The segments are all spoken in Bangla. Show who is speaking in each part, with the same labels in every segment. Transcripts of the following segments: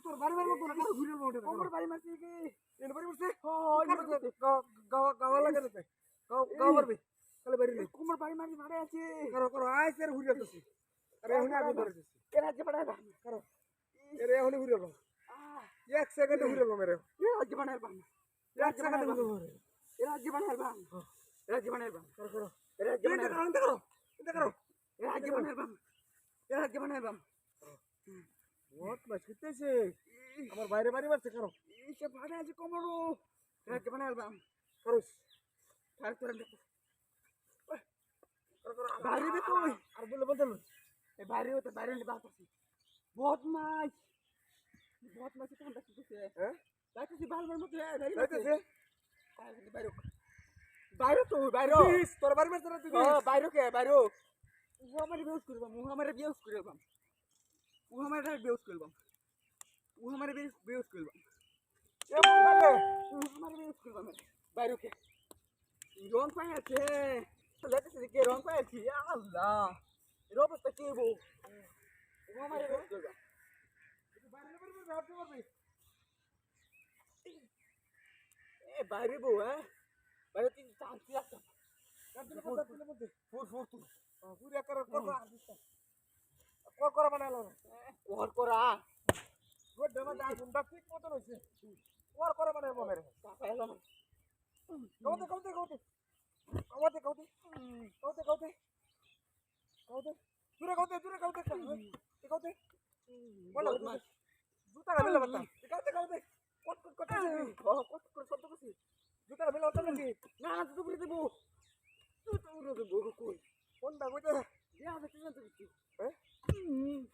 Speaker 1: তোর বাড়ি বাড়ি মতো না কারো ঘুরে মোটে কোমর বাড়ি মারছি কি এর বাড়ি মারছে গাওয়া লাগে রে গাও মারবি তাহলে বাড়ি নেই কোমর বাড়ি মারছি ভাড়া আছে করো করো আইছে আর ঘুরে আসছি আরে এখন আগে ধরেছিস এর আজকে বাড়া করো এর এখন ঘুরে গেল এক সেকেন্ডে ঘুরে গেল মেরে এর আজকে বানার বান এক সেকেন্ডে ঘুরে গেল এর আজকে বানার বান এর আজকে বানার বান করো করো এর আজকে বানার বান করো এটা করো এর আজকে বানার বান এর আজকে বানার বান बहुत मस्किते से আমার বাইরে বাড়ি মারছে করো এই সে ভাড়া আছে কোমরো রাতে বানাল বাম করো ফার করে দেখো করো করো বাইরে বে তুই আর বলে বদল এই বাইরে হতে বাইরে নে বাপ আছে বহুত মাছ কাম দেখতেছে হ্যাঁ দেখতেছি বালবার মধ্যে দেখতেছে বাইরে বাইরে তো বাইরে তোর বাড়ি মারছে না তুই বাইরে কে বাইরে ও আমারে বেউস করবাম ও আমারে বেউস করবাম ও আমারে বেউস করবাম ও আমারে বেউস করবাম এ বলে ও আমারে বেউস করবাম বাইরে কে রং পাই আছে দেখতেছিস কি রং পাই আছে আল্লাহ এর অবস্থা কি বউ ও আমারে বেউস করবাম বাইরে বাইরে ভাবতে পারবি এ বাইরে বউ হ্যাঁ বাইরে তিন চান্স আছে কাটলে মধ্যে ফুর তুই ফুর একবার কর বানালো ওর করা গুড দেবা দা গুন্ডা ঠিক মতন হইছে ওর করা মানে মনে রে টাকা এলো কওতে বলো জুতা মেলা বাতা কওতে কট শব্দ করছিস জুতা মেলা বাতা নাকি না জুতো পুরি দেবো জুতো পুরি দেবো কই কোনটা কইতে দিয়া দেখছিস না তুই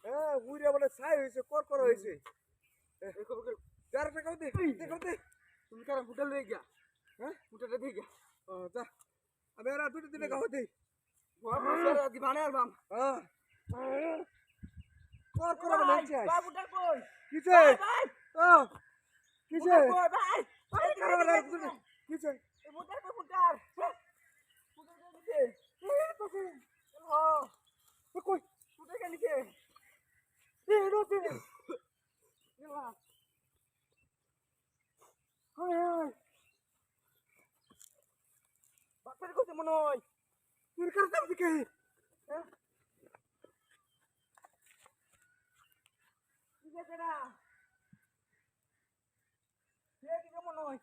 Speaker 1: হ্যাঁ উড়িয়া বলে ছাই হয়েছে কর হয়েছে চারটা কওতে তুমি কারণ ফুটা লয়ে গিয়া হ্যাঁ ফুটাটা দিয়ে গিয়া যা আমি আর দুটো দিনে গাওতে দি বানার বাম হ্যাঁ কর মানে বাবু ডাক কই কিছে কিছে কই ভাই কিছে এই ফুটার কিছে কই ফুটার কেন নিছে এ রোতে এলা হায় বাচ্চার কইতে মনে হয় তোর কাছে দিকে হ্যাঁ কি কেডা কে কি মনে হয়